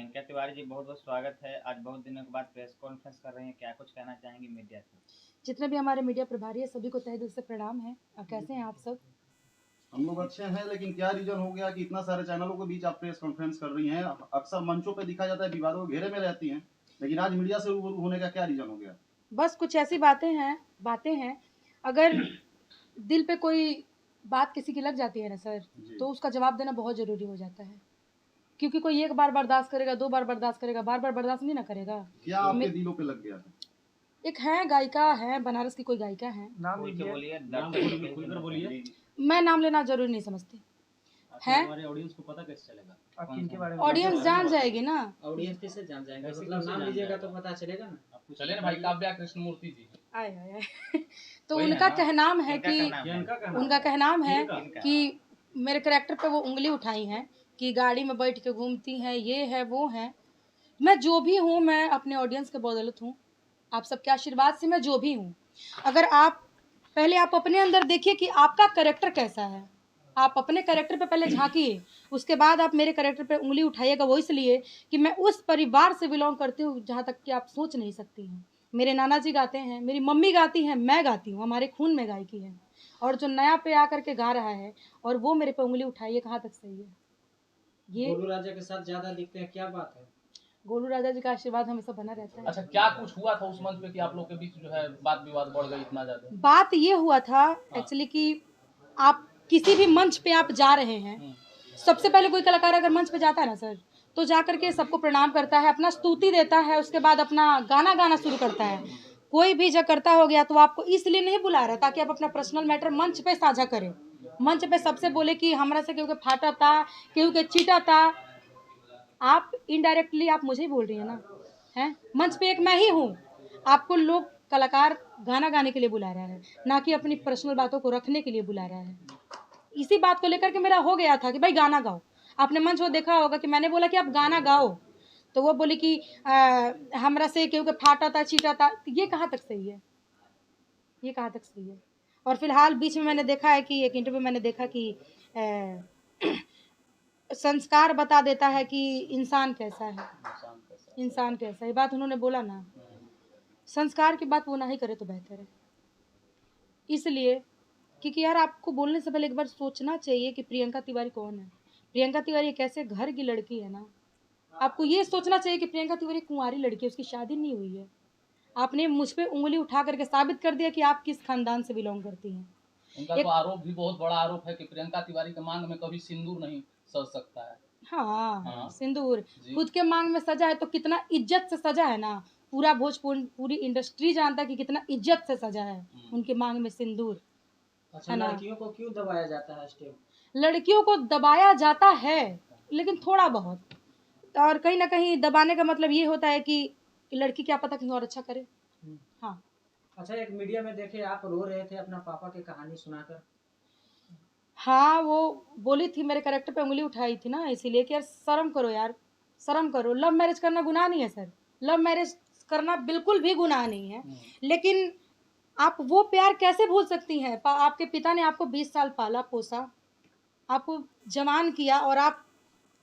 प्रियंका तिवारी जी, बहुत बहुत स्वागत है। आज बहुत दिनों के बाद प्रेस कॉन्फ्रेंस कर रहे हैं, क्या कुछ कहना चाहेंगे मीडिया से? जितने भी हमारे मीडिया प्रभारी है सभी को तहे दिल से प्रणाम है। कैसे हैं आप सब? हम लोग अच्छे हैं, लेकिन क्या रीजन हो गया कि इतना सारे चैनलों के बीच आप प्रेस कॉन्फ्रेंस कर रही हैं? अक्सर मंचों पे दिखा जाता है विवादों के घेरे में रहती हैं, लेकिन आज मीडिया से रूबरू होने का क्या रीजन हो गया? बस कुछ ऐसी बातें हैं। अगर दिल पे कोई बात किसी की लग जाती है ना सर, तो उसका जवाब देना बहुत ज़रूरी हो जाता है, क्योंकि कोई एक बार बर्दाश्त करेगा, 2 बार बर्दाश्त करेगा, बार बार बर्दाश्त नहीं ना करेगा। क्या आपके दिलों पे लग गया है? एक है गायिका है, बनारस की कोई गायिका है, बोलिए। मैं नाम लेना जरूरी नहीं समझती है। हमारे ऑडियंस को पता कैसे चलेगा आप किनके बारे में? ऑडियंस जान जाएगी ना। ऑडियंस कैसे जान जाएंगे? मतलब नाम लीजिएगा तो पता चलेगा ना। चले ना भाई, काव्या कृष्णमूर्ति जी। आए आए आए। तो उनका कहनाम है कि उनका कहनाम है कि मेरे कैरेक्टर पे वो उंगली उठाई हैं कि गाड़ी में बैठ के घूमती हैं, ये है वो है। मैं जो भी हूँ, मैं अपने ऑडियंस के बदौलत हूँ, आप सबके आशीर्वाद से मैं जो भी हूँ। अगर आप पहले आप अपने अंदर देखिए कि आपका कैरेक्टर कैसा है, आप अपने कैरेक्टर पे पहले झांकिए, उसके बाद आप मेरे कैरेक्टर पे उंगली उठाइएगा। वो इसलिए कि मैं उस परिवार से बिलोंग करती हूँ जहाँ तक कि आप सोच नहीं सकती हैं। मेरे नाना जी गाते हैं, मेरी मम्मी गाती हैं, मैं गाती हूँ, हमारे खून में गायकी है। और जो नया पे आकर के गा रहा है और वो मेरे पे उंगली उठाइए, कहाँ तक सही है ये? गोलू राजा के साथ ज्यादा दिखते हैं, क्या बात है? गोलू राजा जी का आशीर्वाद हमेशा बना रहता है। अच्छा, क्या कुछ हुआ था उस मंच पे कि आप लोग के बीच जो है बात विवाद बढ़ गई इतना ज्यादा? बात ये हुआ था एक्चुअली कि आप किसी भी मंच पे आप जा रहे हैं, सबसे पहले कोई कलाकार अगर मंच पे जाता है ना सर, तो जा करके सबको प्रणाम करता है, अपना स्तुति देता है, उसके बाद अपना गाना गाना शुरू करता है। कोई भी जगरता हो गया तो आपको इसलिए नहीं बुला रहा ताकि आप अपना पर्सनल मैटर मंच पे साझा करें, मंच पे सबसे बोले कि हमरा से केहू के फाटा था, केहू के चीटा था। आप इनडायरेक्टली आप मुझे ही बोल रही हैं ना, हैं? मंच पे एक मैं ही हूँ। आपको लोग कलाकार गाना गाने के लिए बुला रहा है, ना कि अपनी पर्सनल बातों को रखने के लिए बुला रहा है। इसी बात को लेकर के मेरा हो गया था कि भाई गाना गाओ। आपने मंच वो देखा होगा कि मैंने बोला कि आप गाना गाओ, तो वो बोली कि हमरा से केहू के फाटा था, चीटा था। तो ये कहाँ तक सही है? ये कहाँ तक सही है? और फिलहाल बीच में मैंने देखा है कि एक इंटरव्यू मैंने देखा कि संस्कार बता देता है कि इंसान कैसा है, इंसान कैसा है। ये बात उन्होंने बोला ना, संस्कार की बात वो ना ही करे तो बेहतर है। इसलिए क्योंकि यार आपको बोलने से पहले एक बार सोचना चाहिए कि प्रियंका तिवारी कौन है। प्रियंका तिवारी एक ऐसे घर की लड़की है ना, आपको ये सोचना चाहिए कि प्रियंका तिवारी कुंवारी लड़की है, उसकी शादी नहीं हुई है। आपने मुझ पे उंगली उठा करके साबित कर दिया कि आप किस खानदान से बिलोंग करती हैं। उनका तो आरोप भी बहुत बड़ा आरोप है कि प्रियंका तिवारी के मांग में कभी सिंदूर नहीं सज सकता है। हाँ, सिंदूर खुद के मांग में सजा है तो कितना इज्जत से सजा है ना। पूरा भोजपुर पूरी इंडस्ट्री जानता है कि कितना इज्जत से सजा है उनके मांग में सिंदूर। अच्छा, लड़कियों को क्यों दबाया जाता है स्टेप? लड़कियों को दबाया जाता है, लेकिन थोड़ा बहुत, और कहीं ना कहीं दबाने का मतलब ये होता है कि लड़की क्या पता कहीं और अच्छा करे। हाँ। अच्छा, एक मीडिया में देखे आप रो रहे थे अपना पापा की कहानी सुनाकर। हाँ, वो बोली थी, मेरे कैरेक्टर पे उंगली उठाई थी ना, इसीलिए कि यार शर्म करो, यार शर्म करो। लव मैरिज करना गुनाह नहीं है सर, लव मैरिज करना बिल्कुल भी गुनाह नहीं है, लेकिन आप वो प्यार कैसे भूल सकती हैं? आपके पिता ने आपको 20 साल पाला पोसा, आपको जवान किया, और आप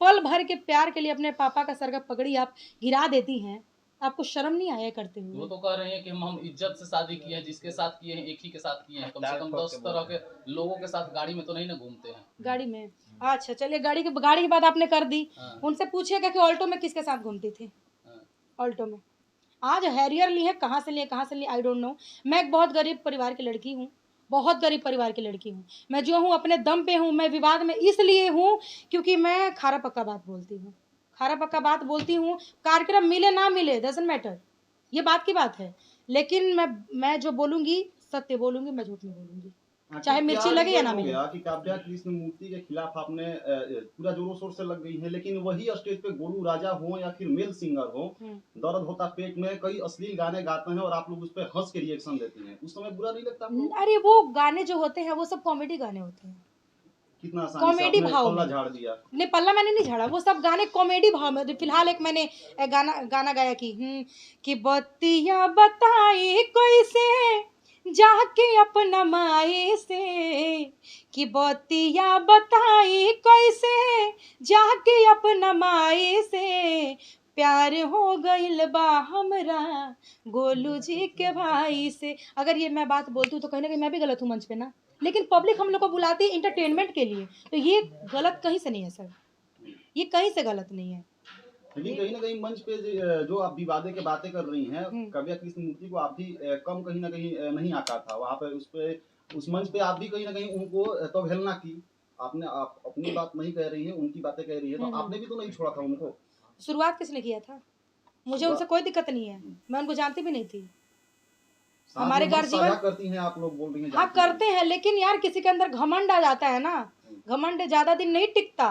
पल भर के प्यार के लिए अपने पापा का सर का पगड़ी आप गिरा देती हैं। आपको शर्म नहीं आया करते हुए? वो तो कह रहे हैं कि हम इज्जत से शादी किए हैं, जिसके साथ किए हैं एक ही के साथ किए हैं। कम से कम 10 तरह के लोगों के साथ गाड़ी में तो नहीं ना घूमते हैं। गाड़ी में? अच्छा चलिए, गाड़ी की बात आपने कर दी। उनसे पूछिएगा कि ऑल्टो में किसके साथ घूमती थी? ऑल्टो में। आज हैरियर ली है, कहाँ से लिए आई डोंट नो। मैं एक बहुत गरीब परिवार की लड़की हूँ, बहुत गरीब परिवार की लड़की हूँ। मैं जो हूँ अपने दम पे हूँ। मैं विवाद में इसलिए हूँ क्योंकि मैं खारा पक्का बात बोलती हूँ, खारा पक्का बात बोलती हूँ। कार्यक्रम मिले ना मिले डजंट मैटर, ये बात की बात है, लेकिन मैं जो बोलूँगी सत्य बोलूँगी, मैं झूठ नहीं बोलूँगी, चाहे मिर्ची लगे या ना मिले। कि काव्या कृष्णमूर्ति के खिलाफ आपने पूरा जोरों शोर से लग गई है, लेकिन वही स्टेज पे गोलू राजा हो या फिर मेल सिंगर हो, दर्द होता पेट में कई अश्लील गाने गाते हैं और आप लोग उस पर हंस के रिएक्शन देती हैं, उस समय बुरा नहीं लगता आपको? अरे वो गाने जो होते हैं वो सब कॉमेडी गाने होते हैं। कितना कॉमेडी भाव में झाड़ दिया। नहीं, पल्ला मैंने नहीं झाड़ा, वो सब गाने कॉमेडी भाव में। फिलहाल एक मैंने गाना गाया कि बत्तियां बताई कोई से जाके अपना माए से कि बतिया बताई कैसे, जाके अपना माए से प्यार हो गइल बा हमरा गोलू जी के भाई से। अगर ये मैं बात बोलती हूँ तो कहीं ना कहीं मैं भी गलत हूँ मंच पे ना, लेकिन पब्लिक हम लोग को बुलाती है इंटरटेनमेंट के लिए, तो ये गलत कहीं से नहीं है सर, ये कहीं से गलत नहीं है। लेकिन कहीं ना कहीं मंच पे जो आप विवादे के बातें कर रही हैं, काव्या कृष्णमूर्ति को आप भी कम कहीं ना कहीं नहीं आका था वहाँ पे, उस मंच पे आप भी कहीं ना कहीं उनको तो अवहेलना की। आप अपनी बात नहीं कह रही है, उनकी बातें कह रही है, तो आपने भी तो नहीं छोड़ा था उनको। शुरुआत किसने किया था? मुझे उनसे कोई दिक्कत नहीं है, मैं उनको जानती भी नहीं थी। हमारे घर जीवन करती हैं आप लोग, बोल रही हैं हाँ करते हैं, लेकिन यार किसी के अंदर घमंड आ जाता है ना, घमंड ज्यादा दिन नहीं टिकता।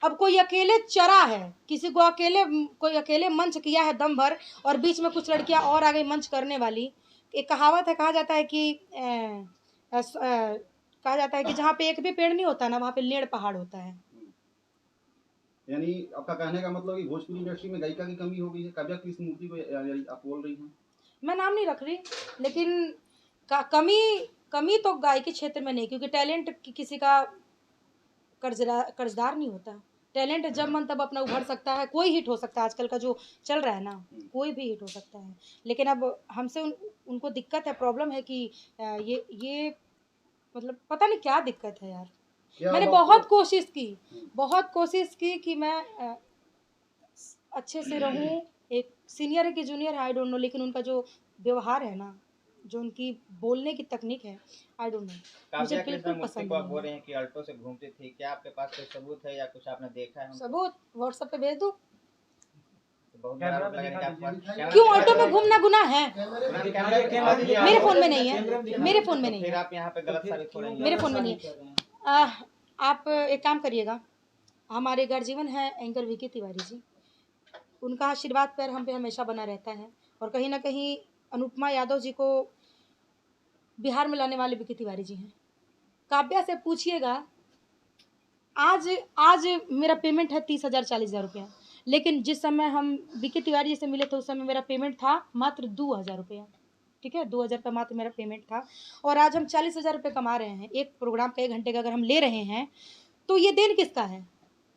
अब कोई अकेले चरा है, किसी को कोई अकेले मंच किया है दम भर, और बीच में कुछ लड़कियां और आ गई मंच करने वाली। एक कहावत है, कहा जाता है कि जहाँ पे एक भी पेड़ नहीं होता ना, वहाँ पे लेड़ पहाड़ होता है। यानी आपका कहने का मतलब कि भोजपुरी इंडस्ट्री में गायिका की कमी हो गई है, काव्या कृष्णमूर्ति को आप बोल रही हैं। मैं नाम नहीं रख रही, लेकिन कमी तो गायकी क्षेत्र में नहीं, क्योंकि टैलेंट किसी का कर्जदार नहीं होता। टैलेंट जब मन तब अपना उभर सकता है, कोई हिट हो सकता है, आजकल का जो चल रहा है ना, कोई भी हिट हो सकता है। लेकिन अब हमसे उनको दिक्कत है, प्रॉब्लम है कि ये मतलब पता नहीं क्या दिक्कत है यार। मैंने बहुत कोशिश की कि मैं अच्छे से रहूं, एक सीनियर है कि जूनियर है आई डोंट नो, लेकिन उनका जो व्यवहार है ना, जो उनकी बोलने की तकनीक है, आई डोंट नो, मुझे बिल्कुल पसंद नहीं। बोल रहे हैं कि अल्टो से घूमती थी, क्या आपके पास कोई सबूत है या कुछ आपने देखा है? सबूत व्हाट्सएप पे भेज दो। बहुत बड़ा आरोप लगा है कि आप क्यों ऑल्टो में घूमना गुनाह है? मेरे मेरे फोन में नहीं है, मेरे फोन में नहीं फिर है, आप यहाँ पे गलत साबित हो रही हैं। मेरे फोन में नहीं है। आप एक काम करिएगा, हमारे गर्जीवन है एंकर विकी तिवारी जी, उनका आशीर्वाद पर हम पे हमेशा बना रहता है, और कहीं ना कहीं अनुपमा यादव जी को बिहार में लाने वाले विकी तिवारी जी हैं। काव्या से पूछिएगा, आज मेरा पेमेंट है 30,000 40,000 रुपया, लेकिन जिस समय हम विकी तिवारी जी से मिले थे उस समय मेरा पेमेंट था मात्र 2,000 रुपया। ठीक है, 2,000 का मात्र मेरा पेमेंट था, और आज हम 40,000 रुपये कमा रहे हैं। एक प्रोग्राम का 1 घंटे का अगर हम ले रहे हैं, तो ये देन किसका है?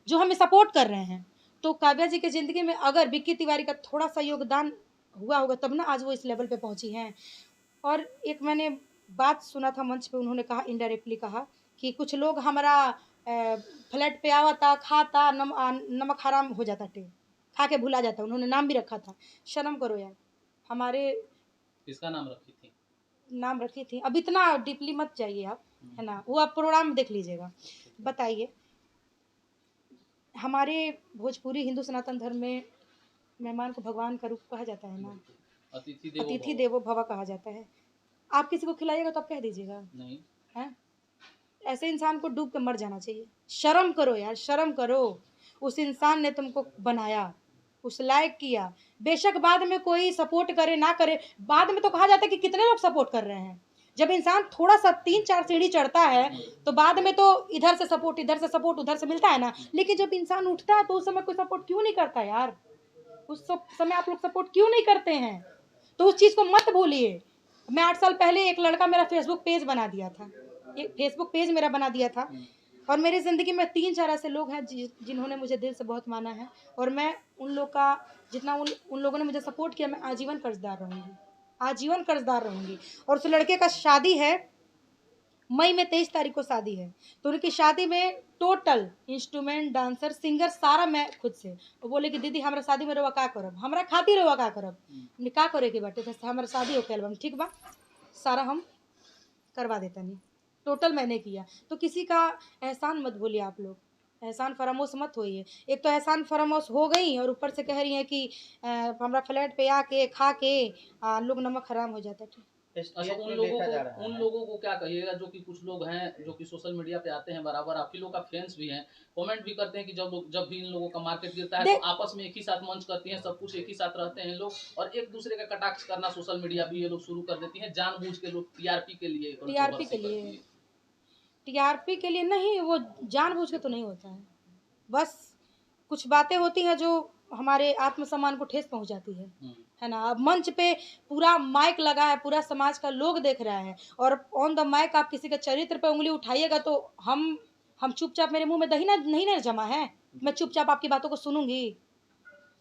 जो हमें सपोर्ट कर रहे हैं। तो काव्या जी की ज़िंदगी में अगर विक्की तिवारी का थोड़ा सा योगदान हुआ होगा, तब ना आज वो इस लेवल पे पहुंची हैं। और एक मैंने बात सुना था मंच पे, उन्होंने कहा, इनडायरेक्टली कहा कि कुछ लोग हमारा फ्लैट पे आवता, खाता, नमक हराम हो जाता, खा के भुला जाता। उन्होंने नाम भी रखा था। शर्म करो यार, हमारे किसका नाम रखी थी? नाम रखी थी। अब इतना डीपली मत जाइए आप, है ना, वो आप प्रोग्राम देख लीजिएगा। बताइए, हमारे भोजपुरी हिंदू सनातन धर्म में मेहमान को भगवान का रूप कहा जाता है ना, अतिथि देवो भव कहा जाता है। आप किसी को खिलाइएगा तो आप कह दीजिएगा नहीं है? ऐसे इंसान को डूब के मर जाना चाहिए। शर्म करो यार, शर्म करो। उस इंसान ने तुमको बनाया, उस लायक किया। बेशक बाद में कोई सपोर्ट करे ना करे, बाद में तो कहा जाता है कि कितने लोग सपोर्ट कर रहे हैं। जब इंसान थोड़ा सा 3-4 सीढ़ी चढ़ता है तो बाद में तो इधर से सपोर्ट, इधर से सपोर्ट, उधर से मिलता है ना। लेकिन जब इंसान उठता है तो उस समय कोई सपोर्ट क्यों नहीं करता यार? उस समय आप लोग सपोर्ट क्यों नहीं करते हैं? तो उस चीज़ को मत भूलिए। मैं 8 साल पहले एक लड़का मेरा फेसबुक पेज बना दिया था, एक फेसबुक पेज मेरा बना दिया था, और मेरी ज़िंदगी में 3-4 ऐसे लोग हैं जिन्होंने मुझे दिल से बहुत माना है, और मैं उन लोग का जितना उन लोगों ने मुझे सपोर्ट किया, मैं आजीवन कर्जदार रहूँगी, आजीवन कर्जदार रहूँगी। और उस लड़के का शादी है मई में, 23 तारीख को शादी है। तो उनकी शादी में टोटल इंस्ट्रूमेंट, डांसर, सिंगर सारा मैं खुद से। वो बोले कि दीदी हमारा शादी में रवा का करब, हमारा खातिर रवा का करब, का करे के बाटे, तो हमारा शादी हो एल्बम ठीक बा, सारा हम करवा देता नहीं, टोटल मैंने किया। तो किसी का एहसान मत भूलिए आप लोग, एहसान फरामोश मत होइए। एक तो एहसान फरामोश हो गई, और ऊपर से कह रही हैं कि हमारा फ्लैट पे आके खा के लोग नमक हराम हो जाता है। अच्छा, उन लोगों को क्या कहिएगा जो कि कुछ लोग हैं जो कि सोशल मीडिया पे आते हैं, बराबर आप ही लोग का फैंस भी हैं, कमेंट भी करते हैं कि जब भी इन लोगों का मार्केट गिरता है तो आपस में एक ही साथ मंच करती हैं, सब कुछ एक ही साथ रहते हैं लोग, और एक दूसरे का कटाक्ष करना सोशल मीडिया भी ये लोग शुरू कर देती हैं जानबूझ के। लोग टीआरपी के लिए टीआरपी के लिए नहीं, वो जानबूझ के तो नहीं होता है। बस कुछ बातें होती हैं जो हमारे आत्मसम्मान को ठेस पहुंचाती है ना। अब मंच पे पूरा माइक लगा है, पूरा समाज का लोग देख रहा है, और ऑन द माइक आप किसी के चरित्र पे उंगली उठाइएगा तो हम चुपचाप, मेरे मुंह में दही नहीं ना जमा है, मैं चुपचाप आपकी बातों को सुनूंगी,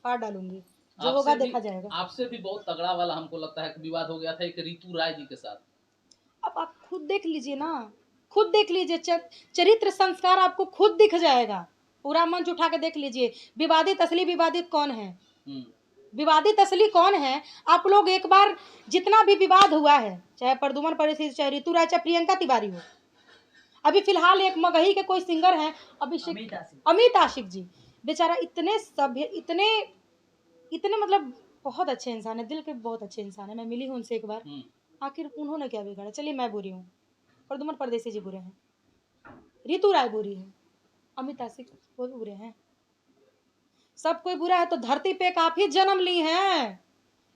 पार डालूंगी, जो होगा देखा जाएगा। आपसे भी बहुत तगड़ा वाला हमको लगता है कि विवाद हो गया था एक ऋतु राय जी के साथ। अब आप खुद देख लीजिए ना, खुद देख लीजिए, चरित्र संस्कार आपको खुद दिख जाएगा। पूरा मंच उठा के देख लीजिए, विवादित असली विवादित कौन है, विवादित असली कौन है। आप लोग एक बार, जितना भी विवाद हुआ है, चाहे प्रदुमन परिस्थिति, चाहे ऋतु राय, चाहे प्रियंका तिवारी हो, अभी फिलहाल एक मगही के कोई सिंगर हैं अमित आशिक जी, बेचारा इतने सभ्य, इतने मतलब बहुत अच्छे इंसान है, दिल के बहुत अच्छे इंसान है, मैं मिली हूँ उनसे एक बार। आखिर उन्होंने क्या बिगाड़ा? चलिए मैं बुरी हूँ, प्रदुमन परदेसी जी बुरे हैं, ऋतु राय बुरी है, अमित आशिक वो भी बुरे हैं, सब कोई बुरा है। तो धरती पे एक आप ही जन्म ली हैं,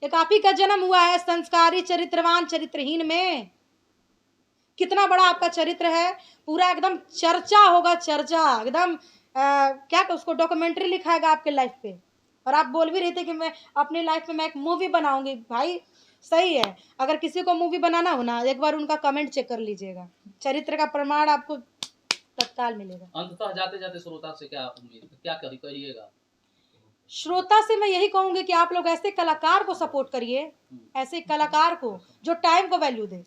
एक आप ही का जन्म हुआ है संस्कारी, चरित्रवान, चरित्रहीन में। कितना बड़ा आपका चरित्र है, पूरा एकदम चर्चा होगा, चर्चा एकदम क्या उसको डॉक्यूमेंट्री लिखाएगा आपके लाइफ पे। और आप बोल भी रहे थे कि मैं अपनी लाइफ में मैं एक मूवी बनाऊंगी। भाई सही है, अगर किसी को मूवी बनाना हो ना, एक बार उनका कमेंट चेक कर लीजिएगा, चरित्र का प्रमाण आपको तत्काल मिलेगा। अंततः जाते जाते श्रोता से क्या उम्मीद, क्या कहिएगा? श्रोता से मैं यही कहूंगी कि आप लोग ऐसे कलाकार को सपोर्ट करिए, ऐसे कलाकार को जो टाइम को वैल्यू दे।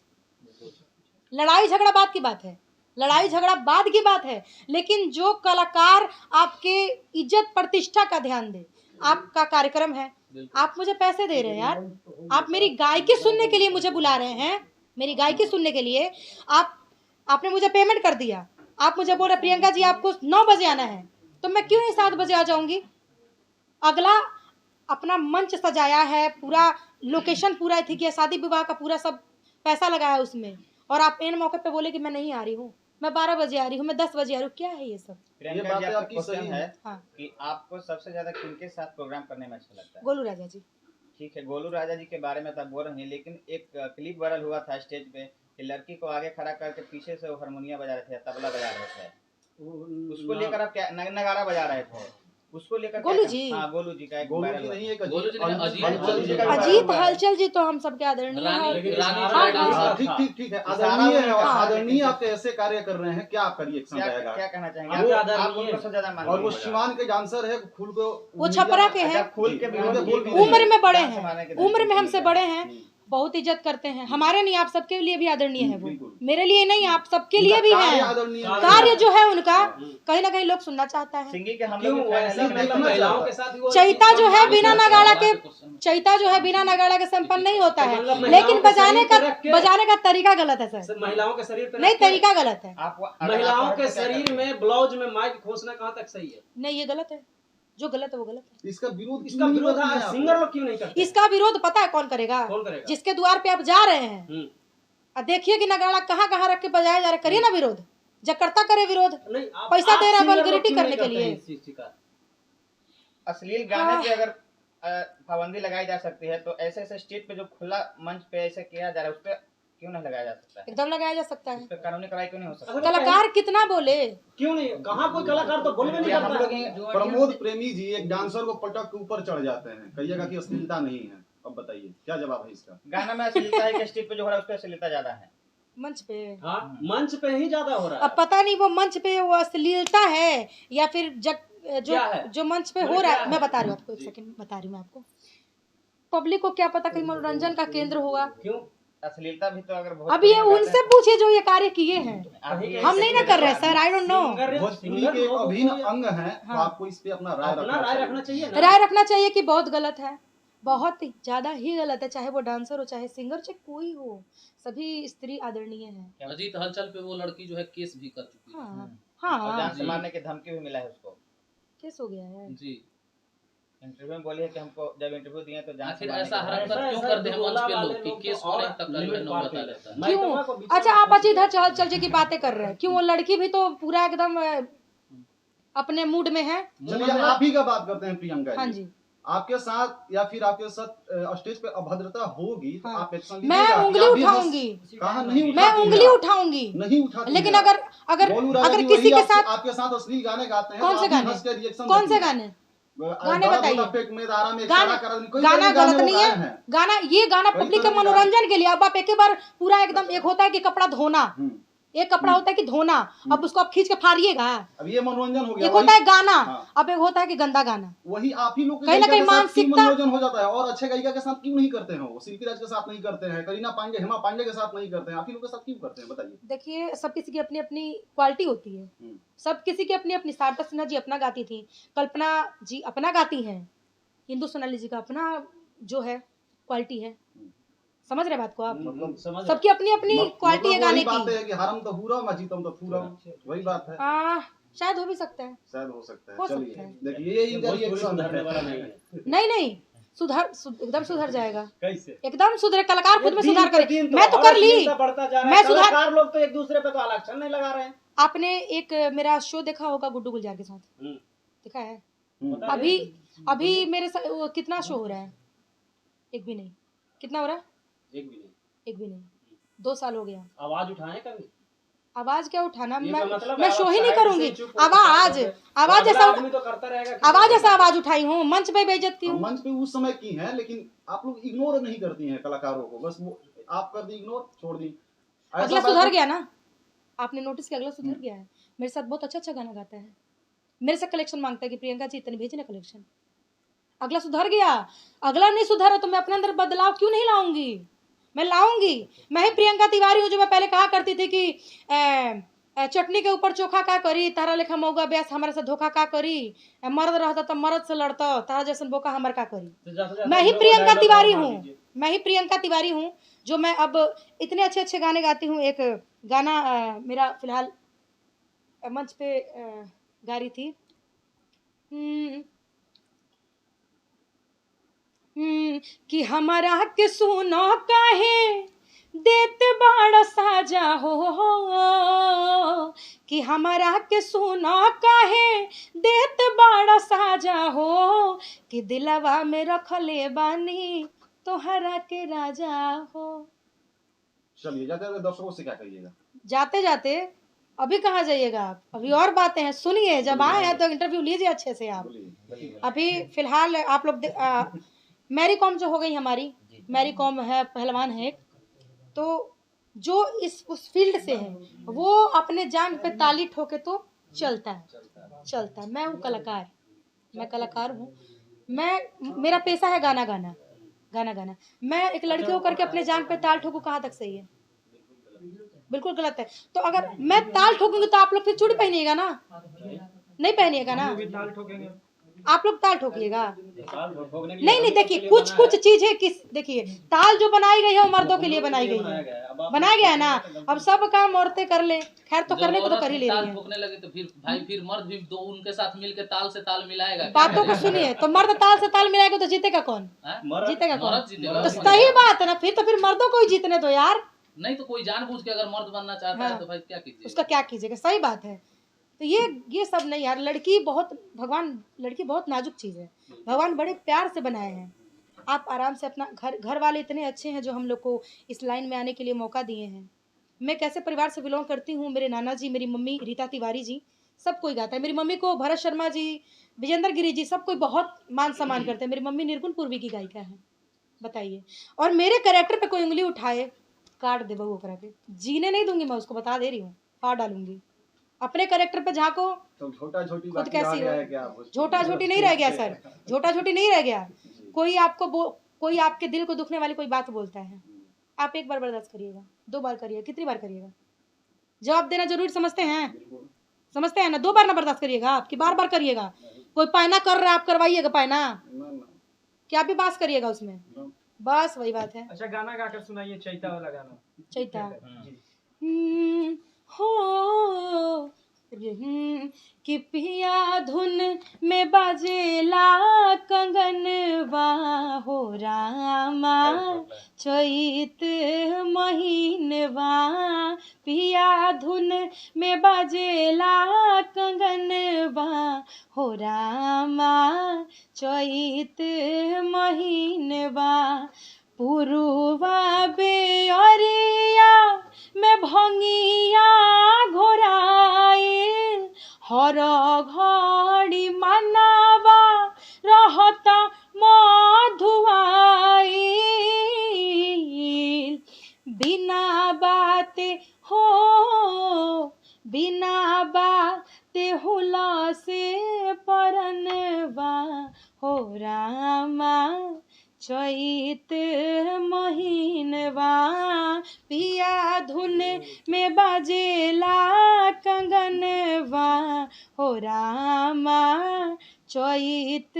लड़ाई झगड़ा बात की बात है, लड़ाई झगड़ा बाद की बात है, लेकिन जो कलाकार आपके इज्जत प्रतिष्ठा का ध्यान दे। आपका कार्यक्रम है, आप मुझे पैसे दे रहे हैं यार, आप मेरी गायकी सुनने के लिए मुझे बुला रहे हैं, मेरी गायकी सुनने के लिए आपने मुझे पेमेंट कर दिया, आप मुझे बोल रहे प्रियंका जी आपको 9 बजे आना है, तो मैं क्यों नहीं 7 बजे आ जाऊंगी? अगला अपना मंच सजाया है, पूरा लोकेशन पूरा थी कि शादी विवाह का पूरा सब पैसा लगाया है उसमें, और आप एन मौके पे बोले कि मैं नहीं आ रही हूँ, मैं 12 बजे आ रही हूँ, मैं 10 बजे आ रही हूँ, क्या है ये सब? प्रियंका जी, आपका क्वेश्चन है कि आपको सबसे ज्यादा किनके साथ प्रोग्राम करने में अच्छा लगता है? गोलू राजा जी। ठीक है, गोलू राजा जी के बारे में तो आप बोल रहे हैं, लेकिन एक क्लिप वायरल हुआ था स्टेज पे कि लड़की को आगे खड़ा करके पीछे से वो हारमोनिया बजा रहे थे, तबला बजा रहे थे, उसको लेकर आप क्या नगाड़ा बजा रहे थे, उसको लेकर गोलू जी? हाँ, गोलू जी का एक गोलू वायरल जी हुआ। नहीं, एक अजीत हलचल जी तो हम सबके आदरणीय हैं। ठीक है, आदरणीय है, आदरणीय आप ऐसे कार्य कर रहे हैं, क्या आपका रिएक्शन रहेगा? क्या कहना चाहेंगे आप उनको सबसे ज्यादा मानते हैं? और वो शिवान के डांसर है, खुल को वो छपरा के हैं, खुल के उम्र में बड़े हैं, उम्र में हमसे बड़े हैं, बहुत इज्जत करते हैं, हमारे नहीं आप सबके लिए भी आदरणीय है, वो मेरे लिए नहीं आप सबके लिए भी है। कार्य जो है उनका कहीं ना कहीं लोग सुनना चाहता है। चैता जो है बिना नगाड़ा के, चैता जो है बिना नगाड़ा के संपन्न नहीं होता है, लेकिन बजाने का तरीका गलत है सर, महिलाओं के शरीर पे नहीं, तरीका गलत है। महिलाओं के शरीर में ब्लाउज में माइक खोसना कहाँ तक सही है? नहीं, ये गलत है, जो गलत है वो गलत है। इसका विरोध सिंगर लोग क्यों नहीं करते? इसका विरोध पता है कौन करेगा? जिसके द्वार पे आप जा रहे हैं, देखिए कि नगाड़ा कहाँ कहाँ रख के बजाया जा रहा है, करिए ना विरोध, जकर्ता करे विरोध, पैसा दे रहा है वल्गैरिटी करने के लिए। अश्लील गाने पे अगर पाबंदी लगाई जा सकती है, तो ऐसे ऐसे स्टेज पे जो खुला मंच पे ऐसे किया जा रहा है, उस पे क्यों नहीं लगाया जा सकता है? एकदम लगाया जा सकता है। उस पे कानूनी कार्रवाई क्यों नहीं हो सकती? कलाकार कितना बोले, क्यों नहीं? कहाँ कोई कलाकार तो बोलने नहीं करता। प्रमोद प्रेमी जी एक डांसर को पटक के ऊपर चढ़ जाते हैं, कहिएगा कि अश्लीलता नहीं है, अब बताइए क्या जवाब है इसका? गाना में अश्लीलता है कि स्टेज पे जो हो रहा है उस पे अश्लीलता ज्यादा है? मंच पे, हाँ मंच पे ही ज्यादा हो रहा है। अब पता नहीं वो मंच पे वो अश्लीलता है या फिर जो मंच पे हो रहा है। मैं बता रही हूँ आपको, एक सेकंड बता रही हूँ मैं आपको, पब्लिक को क्या पता कहीं मनोरंजन का केंद्र होगा। क्यों? अश्लीलता भी तो अगर अभी ये उनसे पूछे जो ये कार्य किए हैं, हम नहीं ना कर रहे sir, I don't know. Bhojpuri के अभिन्न अंग हैं, तो आपको इस पे अपना राय रखना चाहिए। राय रखना चाहिए कि बहुत गलत है, बहुत ही ज्यादा ही गलत है, चाहे वो डांसर हो, चाहे सिंगर, चाहे कोई हो, सभी स्त्री आदरणीय है। अजीत हलचल पे वो लड़की जो है केस भी कर चुकी है। हाँ, जान से मारने की धमकी भी मिला है उसको, केस हो गया है जी। इंटरव्यू में बोली है कि हमको जब इंटरव्यू दिए तो जान से आखिर ऐसा हरकत क्यों करते हैं मंच पे लोग कि केस होने तक बता लेता है? क्यों? अच्छा आप अजीत हलचल जी की बातें कर रहे हैं, क्यों? वो लड़की भी तो पूरा एकदम अपने मूड में है। चलिए आप ही का बात करते हैं प्रियंका। हाँ जी, आपके साथ या फिर आपके साथ स्टेज पे अभद्रता होगी तो आप एक्शन मैं उंगली उठाऊंगी। कहा नहीं? मैं उंगली उठाऊंगी, नहीं उठाती। लेकिन अगर किसी के साथ आपके साथ अश्लील गाने गाते हैं, कौन से गाने? कौन से गाने? गाने बताइए। गाना गलत नहीं है, गाना ये गाना पब्लिक के मनोरंजन के लिए। अब आप एक बार पूरा एकदम, एक होता है कि कपड़ा धोना, एक कपड़ा होता है कि धोना, अब उसको आप खींच के फाड़िएगा, अब ये मनोरंजन हो गया। एक होता है गाना, अब एक होता है कि गंदा गाना। वही आप ही लोग कहीं ना कहीं मानसिकता मनोरंजन हो जाता है। और अच्छे गायिका के साथ क्यों नहीं करते हैं? वो शिल्पी राज के साथ नहीं करते हैं, करीना पांडे, हेमा पांडे के साथ नहीं करते हैं, आप ही लोग के साथ क्यों करते हैं बताइए? देखिए, सब किसी की अपनी अपनी क्वालिटी होती है, सब किसी की अपनी अपनी। शारदा सिन्हा जी अपना गाती थी, कल्पना जी अपना गाती हैं, हिंदू सोनाली जी का अपना जो है क्वालिटी है। समझ रहे बात को आप? मतलब सबकी अपनी अपनी क्वालिटी है गाने बात की। है कि हरम तो पूरा मैं जीतम तो पूरा, वही बात है। शायद हो भी सकता है, शायद हो सकता है। हो चलिए सकता है। देखिए, ये इनका रिएक्शन है। नहीं एकदम सुधर जाएगा, कैसे? एकदम सुधरे। कलाकार खुद में दिन सुधार पे करे। दिन तो मैं तो और कर ली, अश्लीलता बढ़ता जा रहा है। मैं सुधार। कलाकार लोग तो एक दूसरे पे तो इलेक्शन नहीं लगा रहे हैं। आपने एक मेरा शो देखा होगा गुड्डू गुलजार के साथ, देखा है? अभी मेरे साथ कितना शो हो रहा है? एक भी नहीं। कितना हो रहा है? एक भी नहीं। 2 साल हो गया। आवाज उठाएं कभी? आवाज क्या उठाना, मतलब मैं शो ही नहीं करूंगी। आवाज ऐसा आदमी तो करता रहेगा। आवाज उठाई हूँ, मंच पे बेइज्जत की हूँ। मंच पे उस समय की है, लेकिन आप लोग इग्नोर नहीं करती हैं कलाकारों को। बस वो आप कर दी इग्नोर, छोड़ दी। अगला सुधर गया ना, आपने नोटिस किया? अगला सुधर गया है, मेरे साथ बहुत अच्छा गाना गाता है, मेरे से कलेक्शन मांगता है कि प्रियंका जी इतने भेजना कलेक्शन। अगला सुधर गया। अगला नहीं सुधरा तो मैं अपने अंदर बदलाव क्यों नहीं लाऊंगी? मैं लाऊंगी। मैं ही प्रियंका तिवारी हूँ जो मैं पहले कहा करती थी कि चटनी के ऊपर चोखा का करी, तारा लेखा मौगा ब्यास हमारे से धोखा का करी, मर्द रहता तो मर्द से लड़ता, तारा जैसन बोका हमारे का करी। मैं ही प्रियंका तिवारी हूँ, मैं ही प्रियंका तिवारी हूँ जो मैं अब इतने अच्छे अच्छे गाने गाती हूँ। एक गाना मेरा फिलहाल मंच पे गा रही थी, कि हमारा के सुनो काहे देत बाड़ा साजा हो, कि हमारा के सुनो काहे देत बाड़ा साजा हो, कि दिलवा में रखले बानी तोहरा के राजा हो। चलिए जाते जाते दर्शकों से क्या कहिएगा? जाते जाते अभी कहाँ जाइएगा आप? अभी और बातें हैं, सुनिए। जब आए हैं तो इंटरव्यू लीजिए अच्छे से आप। अभी फिलहाल आप लोग मैरी कॉम जो हो गई हमारी, मैरी कॉम है, पहलवान है, तो जो उस फील्ड से है वो अपने जान पे ताली ठोके तो चलता है। मैं हूँ कलाकार, मैं कलाकार हूँ। मेरा पेशा है गाना गाना। मैं एक लड़की होकर के अपने जान पे ताल ठोकूं, कहाँ तक सही है? बिल्कुल गलत है। तो अगर मैं ताल ठोकूंगी तो आप लोग फिर चूड़ी पहनिएगा ना? नहीं पहनिएगा ना? आप लोग ताल ठोकिएगा? नहीं देखिए, कुछ चीज है किस, देखिए ताल जो बनाई गई है वो मर्दों के लिए बनाई गई है, बनाया गया है ना। अब सब काम औरतें कर ले, खैर तो करने को तो कर ही ले रही है। ठोकने लगे तो फिर मर्द भी दो उनके साथ मिलकर ताल से ताल मिलाएगा। बातों को सुनिए, तो मर्द ताल से ताल मिलाएगा तो जीतेगा कौन? जीतेगा कौन? तो सही बात है ना, फिर मर्दों को ही जीतने दो यार। नहीं तो कोई जानबूझ के अगर मर्द बनना चाहता है तो भाई क्या कीजिए, उसका क्या कीजिएगा? सही बात है। तो ये सब नहीं यार, लड़की बहुत नाजुक चीज है, भगवान बड़े प्यार से बनाए हैं। आप आराम से अपना घर वाले इतने अच्छे हैं जो हम लोग को इस लाइन में आने के लिए मौका दिए हैं। मैं कैसे परिवार से बिलोंग करती हूँ, मेरे नाना जी, मेरी मम्मी रीता तिवारी जी, सब कोई गाता है। मेरी मम्मी को भरत शर्मा जी, विजेंद्र गिरी जी, सब कोई बहुत मान सम्मान करते हैं। मेरी मम्मी निर्गुण पूर्वी की गायिका है, बताइए। और मेरे कैरेक्टर पे कोई उंगली उठाए, काट दे बहू करा के, जीने नहीं दूंगी मैं उसको, बता दे रही हूँ, फाड़ डालूंगी। अपने कैरेक्टर पे झांको तो छोटा छोटी खुद कैसी हो। छोटा छोटी नहीं रह गया सर, छोटा छोटी नहीं रह गया। कोई आपके दिल को दुखने वाली कोई बात बोलता है, आप एक बार बर्दाश्त करिएगा, 2 बार करिएगा, कितनी बार करिएगा? जवाब देना जरूरी समझते हैं ना? 2 बार ना बर्दाश्त करिएगा आप, कि बार बार करिएगा? कोई पायना कर रहा है, आप करवाइएगा पायना, क्या भी बात करिएगा उसमें, बस वही बात है। अच्छा गाना गाकर सुनाइए, चैता वाला गाना। चैता हो कि पिया धुन में बाजेला कंगनवा हो रामा, चैत महीनवा, पिया धुन में बाजेला कंगनवा हो रामा, चैत महीनवा, पुरुवा बेअरिया में भंगिया घोराए, हर घड़ी मनावा चैत महीनवा पिया धुन में बाजेला कंगनवा हो रामा चैत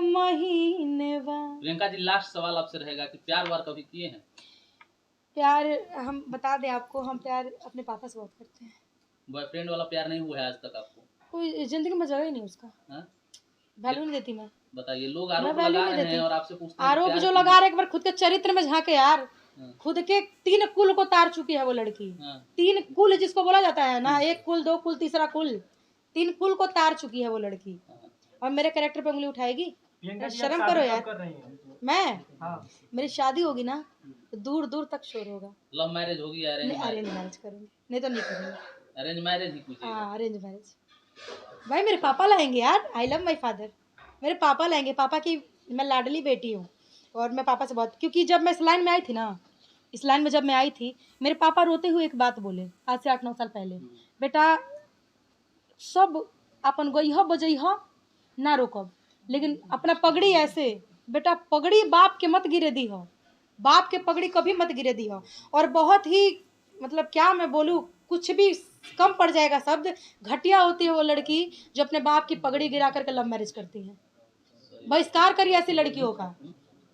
महीनवा। प्रियंका जी लास्ट सवाल आपसे रहेगा कि प्यार वार कभी किए हैं? प्यार हम बता दें आपको, हम प्यार अपने पापा से बहुत करते हैं। बॉयफ्रेंड वाला प्यार नहीं हुआ है आज तक आपको? कोई जिंदगी में जगह ही नहीं उसका, वैल्यू नहीं देती मैं। बताइए, लोग आरोप लगा रहे हैं और आपसे पूछते हैं आरोप जो लगा रहे, एक बार खुद के चरित्र में झांके यार। खुद के 3 कुल को तार चुकी है वो लड़की। 3 कुल जिसको बोला जाता है ना, 1 कुल 2 कुल तीसरा कुल, 3 कुल को तार चुकी है वो लड़की, और मेरे कैरेक्टर पे उंगली उठाएगी? शर्म करो यार। मैं मेरी शादी होगी ना तो दूर दूर तक शोर होगा। लव मैरिज होगी या अरेंज मैरिज करूंगी? नहीं तो नहीं करूंगी। अरेंज मैरिज ही पूछिए। हाँ अरेंज मैरिज। भाई मेरे पापा लाएंगे यार, आई लव माई फादर। मेरे पापा लाएंगे, पापा की मैं लाडली बेटी हूँ और मैं पापा से बहुत, क्योंकि जब मैं इस लाइन में आई थी ना, इस लाइन में जब मैं आई थी, मेरे पापा रोते हुए एक बात बोले आज से 8-9 साल पहले, बेटा सब अपन गई बजई ना रोकब, लेकिन अपना पगड़ी ऐसे, बेटा पगड़ी बाप के मत गिरे दी हो, बाप के पगड़ी कभी मत गिरे दी हो। और बहुत ही मतलब क्या मैं बोलूँ, कुछ भी कम पड़ जाएगा शब्द, घटिया होती है वो लड़की जो अपने बाप की पगड़ी गिरा करके लव मैरिज करती है। बहिष्कार करिए ऐसी लड़कियों का,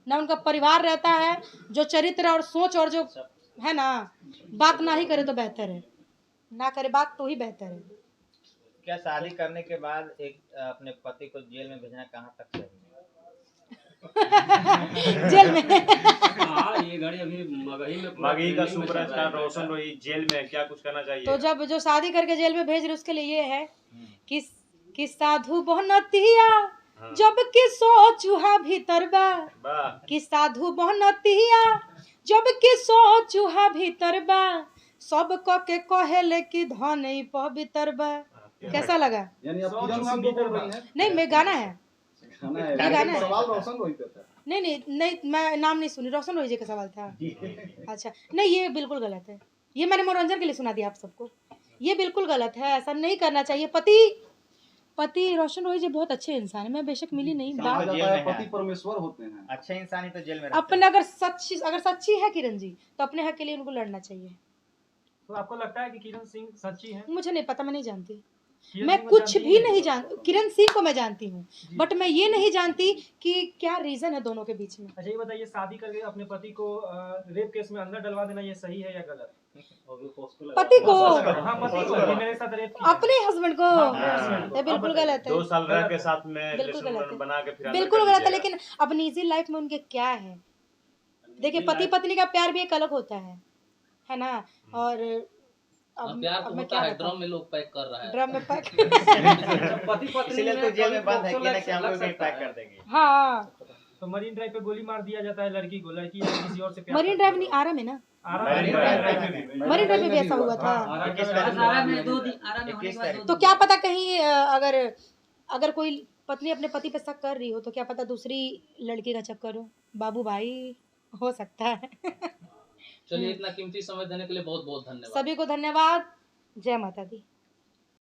ना उनका परिवार रहता है, जो चरित्र और सोच और जो है ना, बात ना ही करे तो बेहतर है, ना करे बात तो ही बेहतर है। क्या शादी करने के बाद एक अपने पति को जेल में भेजना कहाँ तक सही है? जेल में ये घड़ी अभी मगही का सुपरस्टार रोशन रोही जेल में, क्या कुछ करना चाहिए? तो जब जो शादी करके जेल में भेज रहे उसके लिए ये है कि साधु बनतिया जब कि सोचुहा भीतर बा, कि साधु बनतिया जब कि सोचुहा भीतर बा, सब को के कहेले कि धन पवित्र बा। कैसा लगा? यानी आप किरण सिंह को बोल रही हैं? नहीं मैं गाना है, गाना है। सवाल रोशन रोही पे था। नहीं मैं नाम नहीं सुनी, रोशन रोही जी का सवाल था। अच्छा नहीं, ये बिल्कुल गलत है, ये मैंने मनोरंजन के लिए सुना दिया आप सबको, ये बिल्कुल गलत है, ऐसा नहीं करना चाहिए। पति रोशन रोही जी बहुत अच्छे इंसान है, मैं बेशक मिली नहीं, पति परमेश्वर होते हैं, अच्छे इंसान ही तो जेल में अपने अगर सच्ची है किरण जी तो अपने हक के लिए उनको लड़ना चाहिए। तो आपको लगता है कि किरण सिंह सच्ची है? मुझे नहीं पता, मैं नहीं जानती, मैं कुछ भी नहीं जानती। किरण सिंह को मैं जानती हूँ, बट मैं ये नहीं जानती कि क्या रीजन है दोनों के बीच में। अच्छा ये बताइए, शादी करके अपने पति को रेप केस में अंदर डलवा देना ये सही है या गलत? पति को? हाँ पति को, मेरे साथ रेप किया। अपने हस्बैंड को? ये बिल्कुल गलत है, 2 साल रह के साथ में बिल्कुल गलत है, बना के फिर बिल्कुल गलत है। लेकिन अब निजी लाइफ में उनके क्या है, देखिए पति पत्नी का प्यार भी एक अलग होता है ना। और अब प्यार तो होता है, ड्रम में लोग पैक कर रहा है, ड्रम में पैक पति पत्नी इसलिए तो जेल में बंद है कि ना कि हम लोग भी पैक कर देंगे। हाँ तो मरीन ड्राइव पे गोली मार दिया जाता है लड़की को, लड़की किसी और से प्यार मरीन ड्राइव नहीं, आरा में ना, मरीन ड्राइव में भी ऐसा हुआ था। तो क्या पता कहीं अगर कोई पत्नी अपने पति पे शक कर रही हो तो क्या पता दूसरी लड़की का चक्कर हो, बाबू भाई हो सकता है। चलिए इतना कीमती समय देने के लिए बहुत बहुत धन्यवाद। सभी को धन्यवाद। जय माता दी।